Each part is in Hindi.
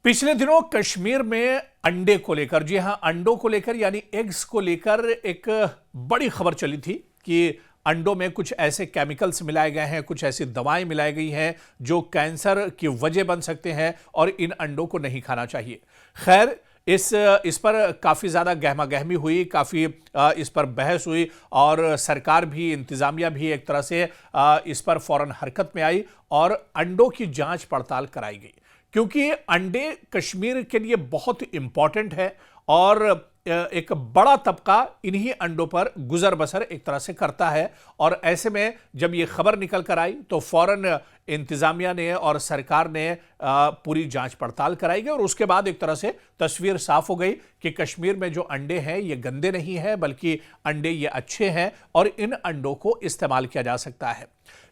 पिछले दिनों कश्मीर में अंडे को लेकर, जी हां, अंडों को लेकर यानी एग्स को लेकर एक बड़ी खबर चली थी कि अंडों में कुछ ऐसे केमिकल्स मिलाए गए हैं, कुछ ऐसी दवाएं मिलाई गई हैं जो कैंसर की वजह बन सकते हैं और इन अंडों को नहीं खाना चाहिए। खैर, इस पर काफ़ी ज़्यादा गहमा गहमी हुई, काफ़ी इस पर बहस हुई और सरकार भी, इंतज़ामिया भी एक तरह से इस पर फौरन हरकत में आई और अंडों की जांच पड़ताल कराई गई, क्योंकि अंडे कश्मीर के लिए बहुत इंपॉर्टेंट है और एक बड़ा तबका इन्हीं अंडों पर गुजर बसर एक तरह से करता है। और ऐसे में जब ये खबर निकल कर आई तो फौरन इंतजामिया ने और सरकार ने पूरी जांच पड़ताल कराई गई और उसके बाद एक तरह से तस्वीर साफ हो गई कि कश्मीर में जो अंडे हैं ये गंदे नहीं हैं, बल्कि अंडे ये अच्छे हैं और इन अंडों को इस्तेमाल किया जा सकता है।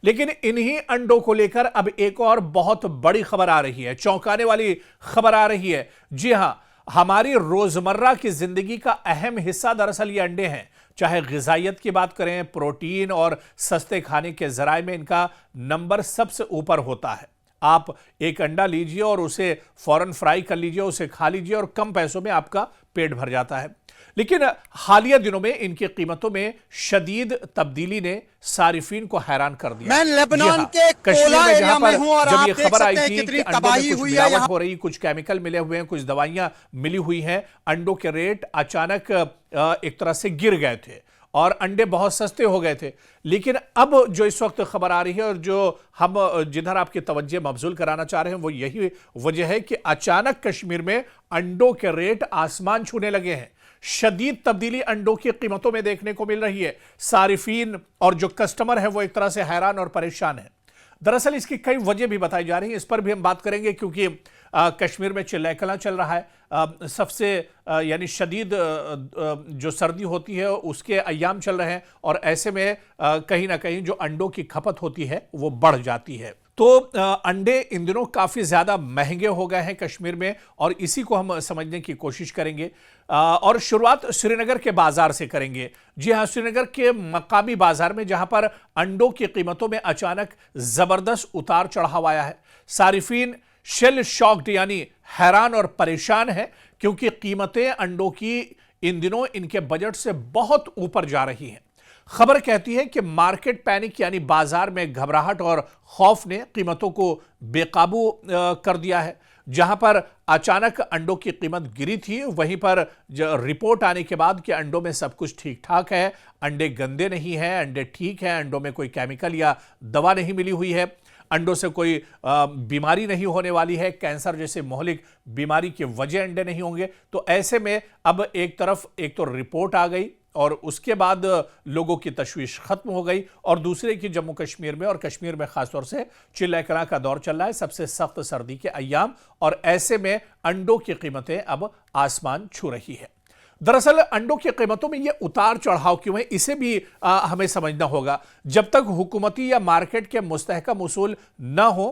लेकिन इन्हीं अंडों को लेकर अब एक और बहुत बड़ी खबर आ रही है, चौंकाने वाली खबर आ रही है। जी हां, हमारी रोजमर्रा की जिंदगी का अहम हिस्सा दरअसल ये अंडे हैं। चाहे गिजाइत की बात करें, प्रोटीन और सस्ते खाने के जराए में इनका नंबर सबसे ऊपर होता है। आप एक अंडा लीजिए और उसे फौरन फ्राई कर लीजिए, उसे खा लीजिए और कम पैसों में आपका पेट भर जाता है। लेकिन हालिया दिनों में इनकी कीमतों में शदीद तब्दीली ने सारिफीन को हैरान कर दिया। मैं लेबनान के कश्मीर में जहां पर और जब आप ये देख खबर आई सकते हैं थी कितनी कि अंडों में तबाही कुछ हुई है मिलावट हो रही, कुछ केमिकल मिले हुए हैं, कुछ दवाइयां मिली हुई हैं, अंडों के रेट अचानक एक तरह से गिर गए थे और अंडे बहुत सस्ते हो गए थे। लेकिन अब जो इस वक्त खबर आ रही है और जो हम जिधर आपकी तवज्जो मबजूल कराना चाह रहे हैं वो यही वजह है कि अचानक कश्मीर में अंडों के रेट आसमान छूने लगे हैं। शदीद तब्दीली अंडों की कीमतों में देखने को मिल रही है। सारिफीन और जो कस्टमर है वो एक तरह से हैरान और परेशान है। दरअसल इसकी कई वजह भी बताई जा रही हैं, इस पर भी हम बात करेंगे, क्योंकि कश्मीर में चिल्लाकला चल रहा है। सबसे यानी शदीद जो सर्दी होती है उसके अय्याम चल रहे हैं और ऐसे में कहीं ना कहीं जो अंडों की खपत होती है वो बढ़ जाती है। तो अंडे इन दिनों काफ़ी ज़्यादा महंगे हो गए हैं कश्मीर में और इसी को हम समझने की कोशिश करेंगे और शुरुआत श्रीनगर के बाज़ार से करेंगे। जी हाँ, श्रीनगर के मकामी बाज़ार में जहां पर अंडों की कीमतों में अचानक ज़बरदस्त उतार चढ़ाव आया है। सारिफीन शेल शॉक्ड यानी हैरान और परेशान है, क्योंकि कीमतें अंडों की इन दिनों इनके बजट से बहुत ऊपर जा रही हैं। खबर कहती है कि मार्केट पैनिक यानी बाजार में घबराहट और खौफ ने कीमतों को बेकाबू कर दिया है। जहां पर अचानक अंडों की कीमत गिरी थी, वहीं पर रिपोर्ट आने के बाद कि अंडों में सब कुछ ठीक ठाक है, अंडे गंदे नहीं हैं, अंडे ठीक हैं, अंडों में कोई केमिकल या दवा नहीं मिली हुई है, अंडों से कोई बीमारी नहीं होने वाली है, कैंसर जैसे मोहलिक बीमारी की वजह अंडे नहीं होंगे। तो ऐसे में अब एक तरफ एक तो रिपोर्ट आ गई और उसके बाद लोगों की तशवीश खत्म हो गई और दूसरे की जम्मू कश्मीर में और कश्मीर में खासतौर से चिल्लाकला का दौर चल रहा है, सबसे सख्त सर्दी के अय्याम, और ऐसे में अंडों की कीमतें अब आसमान छू रही है। दरअसल अंडों की कीमतों में ये उतार चढ़ाव क्यों है, इसे भी हमें समझना होगा। जब तक हुकूमती या मार्केट के मुस्तहकम उसूल न हो,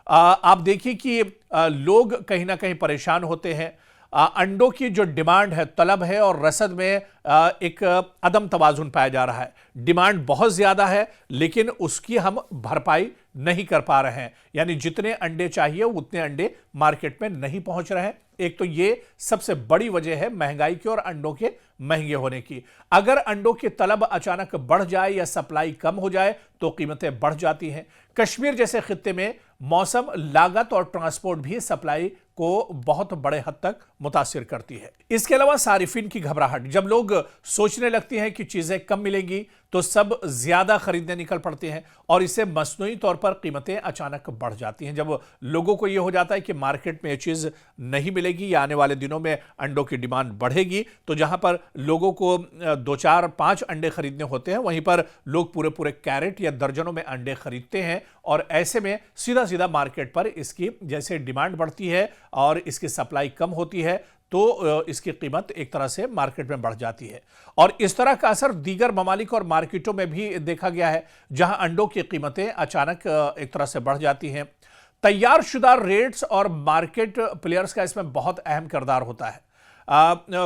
आप देखिए कि लोग कहीं ना कहीं परेशान होते हैं। अंडों की जो डिमांड है, तलब है और रसद में एक अदम तवाजुन पाया जा रहा है। डिमांड बहुत ज़्यादा है लेकिन उसकी हम भरपाई नहीं कर पा रहे हैं, यानी जितने अंडे चाहिए उतने अंडे मार्केट में नहीं पहुंच रहे हैं। एक तो ये सबसे बड़ी वजह है महंगाई की और अंडों के महंगे होने की। अगर अंडों की तलब अचानक बढ़ जाए या सप्लाई कम हो जाए तो कीमतें बढ़ जाती हैं। कश्मीर जैसे खित्ते में मौसम, लागत और ट्रांसपोर्ट भी सप्लाई को बहुत बड़े हद तक मुतासिर करती है। इसके अलावा सारिफिन की घबराहट, जब लोग सोचने लगते हैं कि चीजें कम मिलेंगी तो सब ज्यादा खरीदने निकल पड़ते हैं और इससे मसनूई तौर पर कीमतें अचानक बढ़ जाती हैं। जब लोगों को यह हो जाता है कि मार्केट में यह चीज नहीं मिलेगी या आने वाले दिनों में अंडों की डिमांड बढ़ेगी, तो जहां पर लोगों को 2, 4, 5 अंडे खरीदने होते हैं, वहीं पर लोग पूरे पूरे कैरेट या दर्जनों में अंडे खरीदते हैं और ऐसे में सीधा सीधा मार्केट पर इसकी जैसे डिमांड बढ़ती है और इसकी सप्लाई कम होती है तो इसकी कीमत एक तरह से मार्केट में बढ़ जाती है। और इस तरह का असर दीगर ममालिक और मार्केटों में भी देखा गया है, जहां अंडों की कीमतें अचानक एक तरह से बढ़ जाती हैं। तैयार शुदा रेट्स और मार्केट प्लेयर्स का इसमें बहुत अहम किरदार होता है।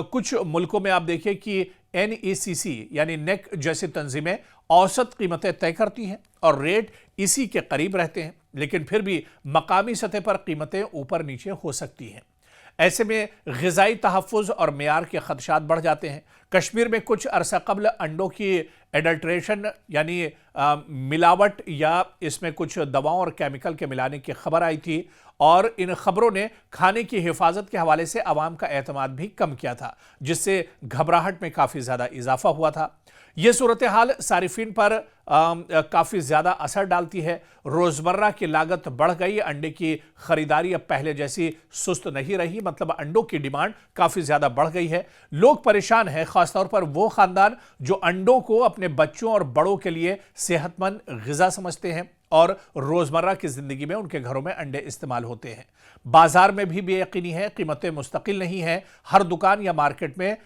कुछ मुल्कों में आप देखिए कि NECC यानी नेक जैसी तंजीमें औसत कीमतें तय करती हैं और रेट इसी के करीब रहते हैं, लेकिन फिर भी मकामी सतह पर कीमतें ऊपर नीचे हो सकती हैं। ऐसे में ग़िज़ाई तहफ़्फ़ुज़ और मेयार के ख़दशात बढ़ जाते हैं। कश्मीर में कुछ अरसा कबल अंडों की एडल्ट्रेशन यानी मिलावट या इसमें कुछ दवाओं और केमिकल के मिलाने की खबर आई थी और इन खबरों ने खाने की हिफाजत के हवाले से अवाम का एतमाद भी कम किया था, जिससे घबराहट में काफ़ी ज़्यादा इजाफा हुआ था। ये सूरत हाल सारिफिन पर काफ़ी ज़्यादा असर डालती है। रोज़मर्रा की लागत बढ़ गई, अंडे की ख़रीदारी अब पहले जैसी सुस्त नहीं रही, मतलब अंडों की डिमांड काफ़ी ज़्यादा बढ़ गई है। लोग परेशान हैं, ख़ासतौर पर वो ख़ानदान जो अंडों को अपने बच्चों और बड़ों के लिए सेहतमंद ग़िज़ा समझते हैं और रोज़मर्रा की ज़िंदगी में उनके घरों में अंडे इस्तेमाल होते हैं। बाज़ार में भी बेयकीनी है, कीमतें मुस्तकिल नहीं हैं। हर दुकान या मार्केट में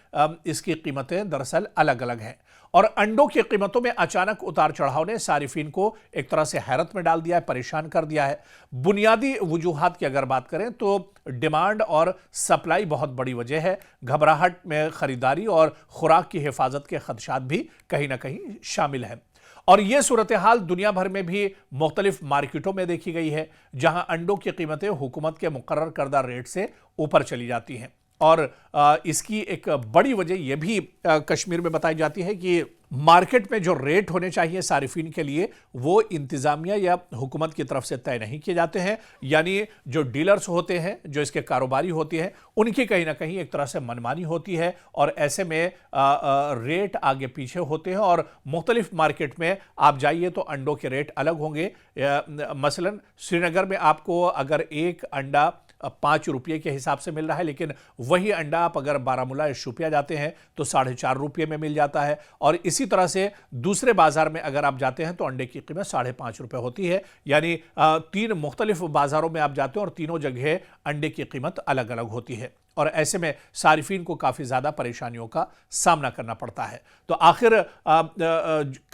इसकी कीमतें दरअसल अलग अलग हैं और अंडों की कीमतों में अचानक उतार चढ़ाव ने सारिफिन को एक तरह से हैरत में डाल दिया है, परेशान कर दिया है। बुनियादी वजूहात की अगर बात करें तो डिमांड और सप्लाई बहुत बड़ी वजह है। घबराहट में खरीदारी और खुराक की हिफाजत के खदशात भी कहीं ना कहीं शामिल हैं और यह सूरत हाल दुनिया भर में भी मुख्तलिफ मार्केटों में देखी गई है, जहां अंडों की कीमतें हुकूमत के मुकर्रर करदा रेट से ऊपर चली जाती हैं और इसकी एक बड़ी वजह यह भी कश्मीर में बताई जाती है कि मार्केट में जो रेट होने चाहिए सारिफिन के लिए वो इंतज़ामिया या हुकूमत की तरफ से तय नहीं किए जाते हैं, यानी जो डीलर्स होते हैं, जो इसके कारोबारी होते हैं, उनकी कहीं ना कहीं एक तरह से मनमानी होती है और ऐसे में रेट आगे पीछे होते हैं और मुख्तलिफ मार्केट में आप जाइए तो अंडों के रेट अलग होंगे। मसलन श्रीनगर में आपको अगर एक अंडा 5 रुपये के हिसाब से मिल रहा है, लेकिन वही अंडा आप अगर बारामूला या शोपियां जाते हैं तो 4.5 रुपये में मिल जाता है और इसी तरह से दूसरे बाजार में अगर आप जाते हैं तो अंडे की कीमत 5.5 रुपये होती है। यानी 3 मुख्तलिफ बाजारों में आप जाते हैं और तीनों जगह अंडे की कीमत अलग अलग होती है और ऐसे में सारिफिन को काफ़ी ज़्यादा परेशानियों का सामना करना पड़ता है। तो आखिर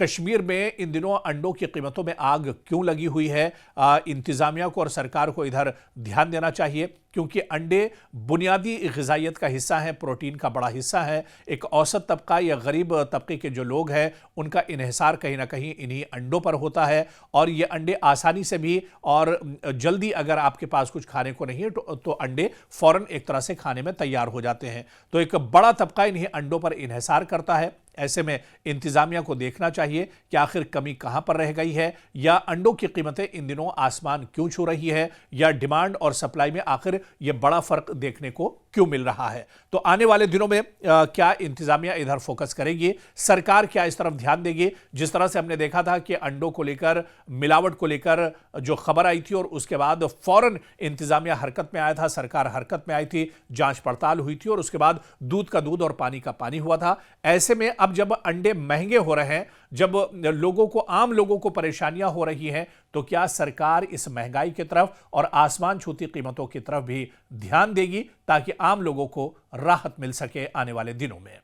कश्मीर में इन दिनों अंडों की कीमतों में आग क्यों लगी हुई है? इंतज़ामिया को और सरकार को इधर ध्यान देना चाहिए, क्योंकि अंडे बुनियादी ग़िज़ाइयत का हिस्सा हैं, प्रोटीन का बड़ा हिस्सा है। एक औसत तबका या गरीब तबके के जो लोग हैं उनका इन्हिसार कहीं ना कहीं इन्हीं अंडों पर होता है और ये अंडे आसानी से भी और जल्दी अगर आपके पास कुछ खाने को नहीं है तो अंडे फ़ौरन एक तरह से खाने में तैयार हो जाते हैं। तो एक बड़ा तबका इन्हीं अंडों पर इन्हिसार करता है। ऐसे में इंतज़ामिया को देखना चाहिए कि आखिर कमी कहां पर रह गई है या अंडों की कीमतें इन दिनों आसमान क्यों छू रही है या डिमांड और सप्लाई में आखिर यह बड़ा फर्क देखने को क्यों मिल रहा है। तो आने वाले दिनों में क्या इंतज़ामिया इधर फोकस करेगी, सरकार क्या इस तरफ ध्यान देगी? जिस तरह से हमने देखा था कि अंडों को लेकर, मिलावट को लेकर जो खबर आई थी और उसके बाद फौरन इंतज़ामिया हरकत में आया था, सरकार हरकत में आई थी, जांच पड़ताल हुई थी और उसके बाद दूध का दूध और पानी का पानी हुआ था। ऐसे में अब जब अंडे महंगे हो रहे हैं, जब आम लोगों को परेशानियां हो रही हैं, तो क्या सरकार इस महंगाई की तरफ और आसमान छूती कीमतों की तरफ भी ध्यान देगी ताकि आम लोगों को राहत मिल सके आने वाले दिनों में?